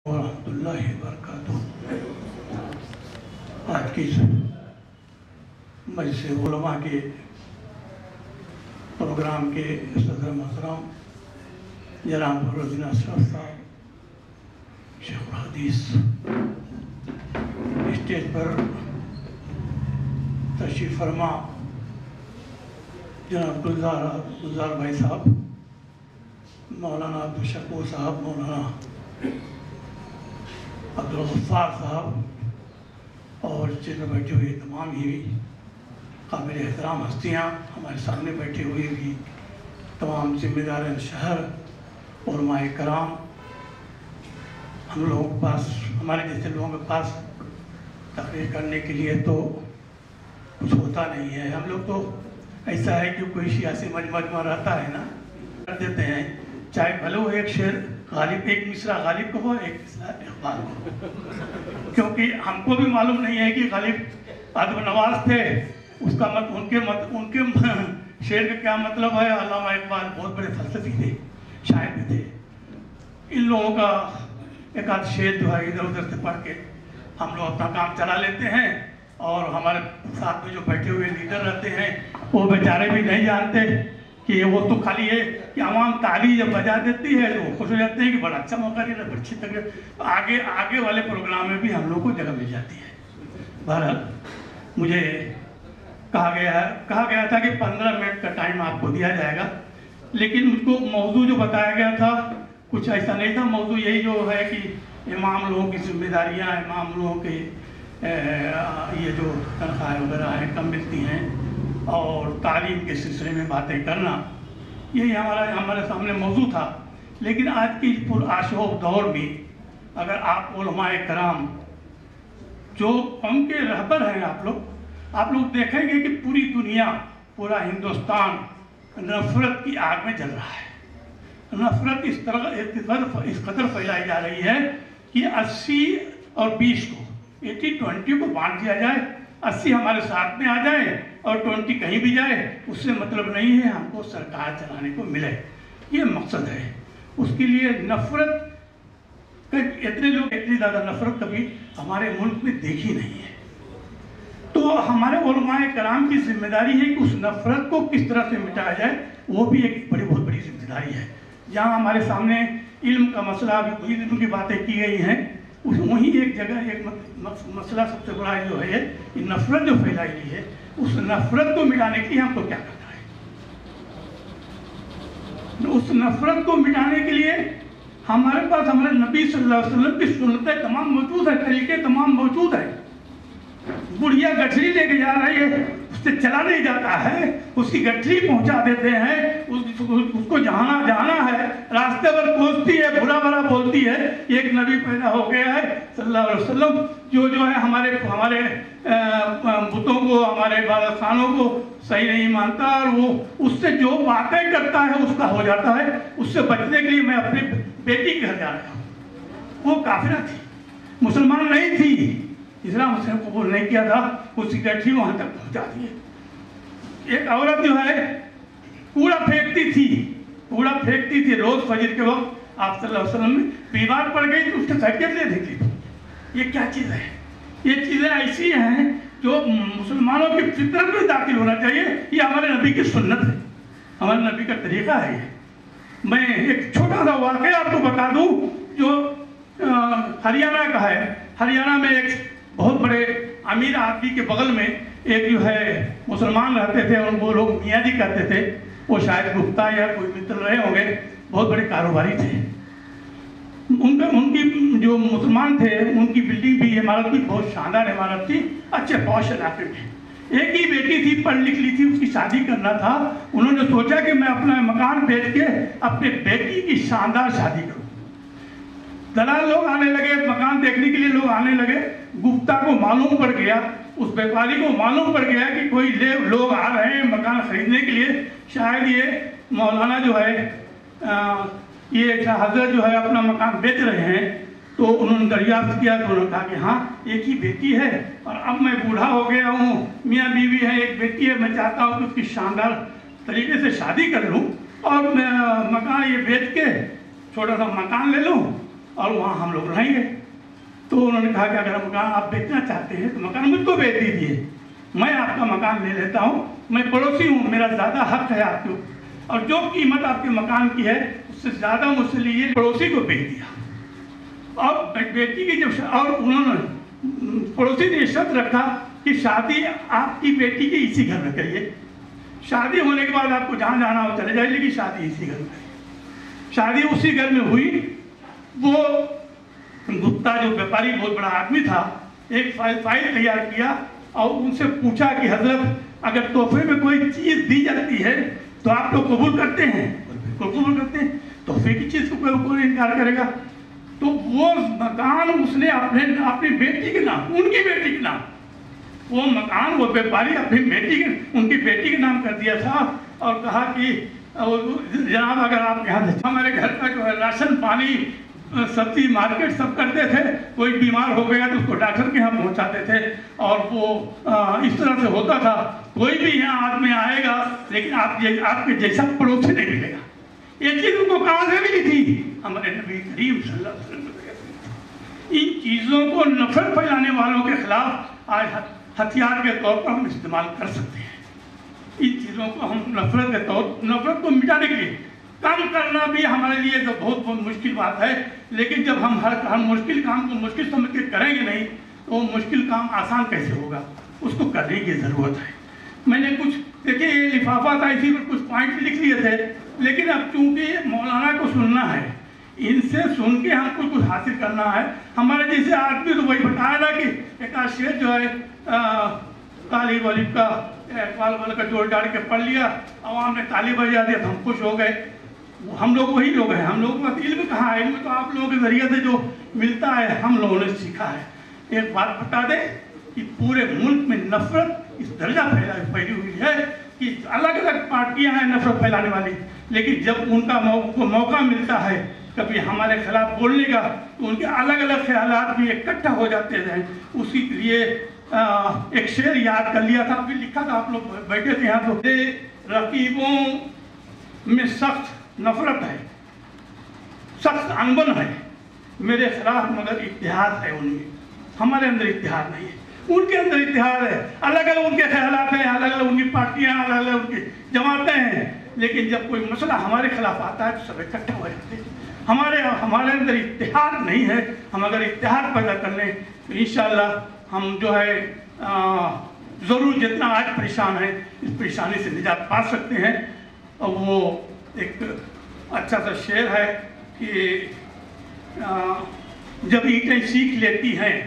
ورحمۃ اللہ وبرکاتہ۔ آج کی مجلس علماء کے پروگرام کے صدر محترم جناب فخرالدین اشرف صاحب شیخ الحدیث اسٹیج پر تشریف فرما، جناب گلزار بھائی صاحب، مولانا عبدالشکور صاحب، مولانا عبدالغفار صاحب اور چل بیٹھے ہوئے تمام ہی قابل احترام ہستیاں، ہمارے سامنے بیٹھے ہوئے بھی تمام ذمہ داران شہر، علماء کرام، ہم لوگوں کے پاس، ہمارے جیسے لوگوں کے پاس تقریر کرنے کے لیے تو کچھ ہوتا نہیں ہے۔ ہم لوگ تو ایسا ہے کہ کوئی سیاسی مجمع رہتا ہے نا، کر دیتے ہیں، چاہے بھلے ہو ایک شعر غالب، ایک مصرع غالب کو ہو، ایک مصرع اقبال کو، کیونکہ ہم کو بھی معلوم نہیں ہے کہ غالب ادب نواز تھے، اس کا ان کے شعر کا کیا مطلب ہے۔ علامہ اقبال بہت بڑے فلسفی تھے، شاعر بھی تھے۔ ان لوگوں کا ایک آدھ شعر جو ہے ادھر ادھر سے پڑھ کے ہم لوگ اپنا کام چلا لیتے ہیں، اور ہمارے ساتھ میں جو بیٹھے ہوئے لیڈر رہتے ہیں وہ بیچارے بھی نہیں جانتے کہ وہ تو خالی ہے کہ عوام تالی جب بجا دیتی ہے تو وہ خوش ہو جاتے ہیں کہ بڑا اچھا موقع دیا، بڑی اچھی تقریر، آگے والے پروگرام میں بھی ہم لوگ کو جگہ مل جاتی ہے۔ بہرحال مجھے کہا گیا تھا کہ 15 منٹ کا ٹائم آپ کو دیا جائے گا، لیکن مجھ کو موضوع جو بتایا گیا تھا کچھ ایسا نہیں تھا۔ موضوع یہی جو ہے کہ امام لوگوں کی ذمہ داریاں، امام لوگوں کے یہ جو تنخواہیں وغیرہ ہیں کم ملتی ہیں، اور تعلیم کے سلسلے میں باتیں کرنا، یہی ہمارے سامنے موضوع تھا۔ لیکن آج کی پرآشوب دور میں اگر آپ علماء کرام جو قوم کے رہبر ہیں، آپ لوگ دیکھیں گے کہ پوری دنیا، پورا ہندوستان نفرت کی آگ میں جل رہا ہے۔ نفرت اس قدر پھیلائی جا رہی ہے کہ 80 اور 20 کو 80-20 کو بانٹ دیا جائے، 80 ہمارے ساتھ میں آ جائے اور 20 کہیں بھی جائے، اس سے مطلب نہیں ہے ہم کو سرکار چلانے کو ملے، یہ مقصد ہے۔ اس کے لیے نفرت، اتنے لوگ اتنی زیادہ نفرت کبھی ہمارے ملک میں دیکھی نہیں ہے۔ تو ہمارے علماء کرام کی ذمہ داری ہے کہ اس نفرت کو کس طرح سے مٹایا جائے، وہ بھی ایک بہت بڑی ذمہ داری ہے۔ جہاں ہمارے سامنے علم کا مسئلہ، علم کی باتیں کی گئی ہیں، وہیں ایک جگہ ایک مسئلہ سب سے بڑا جو ہے کہ نفرت جو پھیلائی گئی ہے، اس نفرت کو مٹانے کے لیے ہم کو کیا کرنا ہے۔ اس نفرت کو مٹانے کے لیے ہمارے پاس ہمارے نبی صلی اللہ علیہ وسلم کی سنتیں تمام موجود ہیں، طریقے تمام موجود ہیں۔ بڑھیا گٹھری لے کے جا رہی ہے، اس سے چلا نہیں جاتا ہے، اس کی گٹھری پہنچا دیتے ہیں، اس کو جہانا ہے، راستے پر کوستی ہے، برا برا بولتی ہے۔ ایک نبی پیدا ہو گیا ہے صلی اللہ علیہ وسلم جو ہے ہمارے بتوں کو، ہمارے عبادت خانوں کو صحیح نہیں مانتا، اور وہ اس سے جو باتیں کرتا ہے اس کا ہو جاتا ہے۔ اس سے بچنے کے لیے میں اپنی بیٹی کے گھر جا رہا ہوں۔ وہ کافرہ تھی، مسلمان نہیں تھی، اسلام اس نے قبول نہیں کیا تھا، اس کی گٹھری وہاں تک پہنچا دی۔ ایک عورت جو ہے کوڑا پھینکتی تھی روز فجر کے وقت، آپ صلی اللہ علیہ وسلم میں بیمار پڑ گئی تو اس کے خیریت لے دیکھی تھی۔ یہ کیا چیز ہے؟ یہ چیزیں ایسی ہیں جو مسلمانوں کی فطرت میں داخل ہونا چاہیے۔ یہ ہمارے نبی کی سنت ہے، ہمارے نبی کا طریقہ ہے۔ میں ایک چھوٹا سا واقعہ آپ کو بتا دوں جو ہریانہ کا ہے۔ ہریانہ میں ایک بہت بڑے امیر آدمی کے بغل میں ایک جو ہے مسلمان رہتے تھے، اور وہ لوگ میاں جی کہتے تھے، وہ شاید گپتا یا کوئی متر رہے ہوں گے، بہت بڑے کاروباری تھے۔ ان کی جو مسلمان تھے، ان کی بلڈنگ بھی، عمارت بھی بہت شاندار عمارت تھی، اچھے پوش علاقے میں۔ ایک ہی بیٹی تھی، پڑھ لکھ لی تھی، اس کی شادی کرنا تھا۔ انہوں نے سوچا کہ میں اپنا مکان بیچ کے اپنے بیٹی کی شاندار شادی کروں۔ دلال لوگ آنے لگے، مکان دیکھنے کے لیے لوگ آنے لگے۔ گپتا کو معلوم پڑ گیا، اس بیپاری کو معلوم پڑ گیا کہ کوئی لوگ آ رہے ہیں مکان خریدنے کے لیے، شاید یہ مولانا جو ہے، یہ حضرت جو ہے اپنا مکان بیچ رہے ہیں۔ تو انہوں نے دریافت کیا تو انہوں نے کہا کہ ہاں ایک ہی بیٹی ہے، اور اب میں بوڑھا ہو گیا ہوں، میاں بیوی ہے، ایک بیٹی ہے، میں چاہتا ہوں کہ اس کی شاندار طریقے سے شادی کر لوں، اور میں مکان یہ بیچ کے چھوٹا سا مکان لے لوں، اور وہاں ہم لوگ رہیں گے۔ تو انہوں نے کہا کہ اگر مکان آپ بیچنا چاہتے ہیں تو مکان مجھ کو بیچ دیجیے، میں آپ کا مکان لے لیتا ہوں، میں پڑوسی ہوں، میرا زیادہ حق ہے آپ کو، اور جو قیمت آپ کے مکان کی ہے اس سے زیادہ مجھ سے لیجیے۔ پڑوسی کو بیچ دیا، اور بیٹی کی جب اور انہوں نے پڑوسی نے شرط رکھا کہ شادی آپ کی بیٹی کی اسی گھر میں کریے، شادی ہونے کے بعد آپ کو جہاں جانا ہو چلے جائے، لیکن شادی اسی گھر میں کریے۔ شادی اسی گھر میں ہوئی۔ وہ گپتا جو بیپاری بہت بڑا آدمی تھا، ایک فائل تیار کیا اور ان سے پوچھا کہ حضرت اگر تحفے میں کوئی چیز دی جاتی ہے تو آپ لوگ قبول کرتے ہیں؟ قبول کرتے ہیں۔ تحفے کی چیز کو کوئی انکار کرے گا؟ تو وہ مکان اس نے اپنی بیٹی کے نام، ان کی بیٹی کے نام، وہ مکان وہ بیپاری اپنی بیٹی کے، ان کی بیٹی کے نام کر دیا تھا، اور کہا کہ جناب اگر آپ یہاں سے ہمارے گھر کا جو ہے راشن پانی سبزی مارکیٹ سب کرتے تھے، کوئی بیمار ہو گیا تو اس کو ڈاکٹر کے یہاں پہنچاتے تھے، اور وہ اس طرح سے ہوتا تھا۔ کوئی بھی یہاں آدمی آئے گا لیکن آپ کے جیسا پڑوسی نہیں ملے گا۔ یہ چیز ان کو کہاں سے ملی تھی؟ ہمارے نبی کریم صلی اللہ علیہ وسلم۔ ان چیزوں کو نفرت پھیلانے والوں کے خلاف آج ہتھیار کے طور پر ہم استعمال کر سکتے ہیں۔ ان چیزوں کو ہم نفرت کو مٹانے کے لیے کام کرنا بھی ہمارے لیے تو بہت مشکل بات ہے، لیکن جب ہم ہر مشکل کام کو مشکل سمجھ کے کریں گے نہیں تو وہ مشکل کام آسان کیسے ہوگا؟ اس کو کرنے کی ضرورت ہے۔ میں نے کچھ دیکھیں یہ لفافہ تھا، اسی پر کچھ پوائنٹ لکھ لیے تھے، لیکن اب چونکہ مولانا کو سننا ہے، ان سے سن کے ہم کو کچھ حاصل کرنا ہے۔ ہمارے جیسے آدمی تو وہی بتایا نا کہ ایک شعر جو ہے طالب علم کا اقبال والا کا جوڑ ڈال کے پڑھ لیا، عوام نے تالی بجا دیا تو ہم خوش ہو گئے۔ ہم لوگ وہی لوگ ہیں، ہم لوگوں کا علم کہاں ہے؟ علم تو آپ لوگوں کے ذریعے سے جو ملتا ہے ہم لوگوں نے سیکھا ہے۔ ایک بات بتا دیں کہ پورے ملک میں نفرت اس درجہ پھیلی ہوئی ہے کہ الگ الگ پارٹیاں ہیں نفرت پھیلانے والی، لیکن جب ان کا موقع ملتا ہے کبھی ہمارے خلاف بولنے کا تو ان کے الگ الگ خیالات بھی اکٹھا ہو جاتے ہیں۔ اسی کے لیے ایک شعر یاد کر لیا تھا، ابھی لکھا تھا، آپ لوگ بیٹھے تھے یہاں تو، رقیبوں میں سخت نفرت ہے، سخت انبن ہے میرے خلاف، مگر اتحاد ہے ان میں، ہمارے اندر اتحاد نہیں ہے، ان کے اندر اتحاد ہے۔ الگ الگ ان کے خیالات ہیں، الگ الگ ان کی پارٹیاں، الگ الگ ان کی جماعتیں ہیں، لیکن جب کوئی مسئلہ ہمارے خلاف آتا ہے تو سب اکٹھا ہو جاتے ہیں۔ ہمارے اندر اتحاد نہیں ہے۔ ہم اگر اتحاد پیدا کر لیں تو انشاءاللہ ہم جو ہے ضرور جتنا آج پریشان ہیں اس پریشانی سے نجات پا سکتے ہیں۔ اور وہ ایک اچھا سا شعر ہے کہ جب اینٹیں سیکھ لیتی ہیں،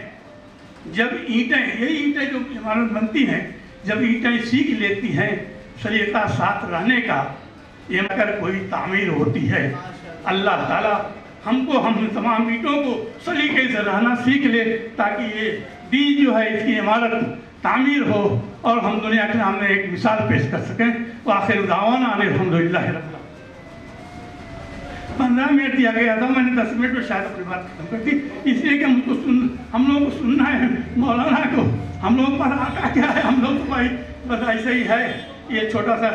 جب اینٹیں، یہی اینٹیں جو عمارت بنتی ہیں، جب اینٹیں سیکھ لیتی ہیں سلیقہ ساتھ رہنے کا، یہ مگر کوئی تعمیر ہوتی ہے۔ اللہ تعالیٰ ہم تمام اینٹوں کو سلیقے سے رہنا سیکھ لے تاکہ یہ دین جو ہے اس کی عمارت تعمیر ہو اور ہم دنیا کے سامنے ایک مثال پیش کر سکیں۔ وآخر دعوانا ان الحمدللہ رب العالمین۔ 15 منٹ دیا گیا تھا، میں نے 10 منٹ میں شاید اپنی بات ختم کر دی، اس لیے کہ ہم لوگوں کو سننا ہے مولانا کو، ہم لوگوں پر آقا کیا ہے، ہم لوگ تو بھائی بس ایسے ہی ہے۔ یہ چھوٹا سا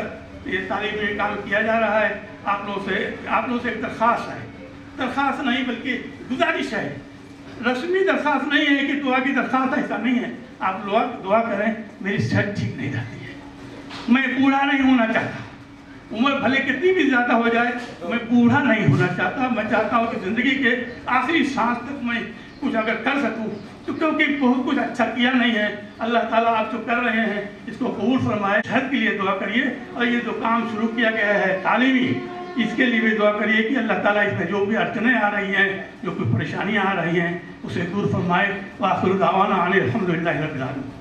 یہ تعلیمی کام کیا جا رہا ہے، آپ لوگ سے ایک درخواست نہیں بلکہ گزارش ہے، رسمی درخواست نہیں ہے کہ دعا کی درخواست، ایسا نہیں ہے۔ آپ لوگ دعا کریں، میری صحت ٹھیک نہیں رہتی ہے، میں بوڑھا نہیں ہونا چاہتا، عمر بھلے کتنی بھی زیادہ ہو جائے میں بوڑھا نہیں ہونا چاہتا۔ میں چاہتا ہوں کہ زندگی کے آخری سانس تک میں کچھ اگر کر سکوں تو، کیونکہ بہت کچھ اچھا کیا نہیں ہے۔ اللہ تعالیٰ آپ جو کر رہے ہیں اس کو قبول فرمائے۔ صحت کے لیے دعا کریے، اور یہ جو کام شروع کیا گیا ہے تعلیمی، اس کے لیے بھی دعا کریے کہ اللہ تعالیٰ اس میں جو بھی اڑچنیں آ رہی ہیں، جو کوئی پریشانیاں آ رہی ہیں اسے دور فرمائے۔ وآخر دعوانا ان الحمدللہ رب العالمین۔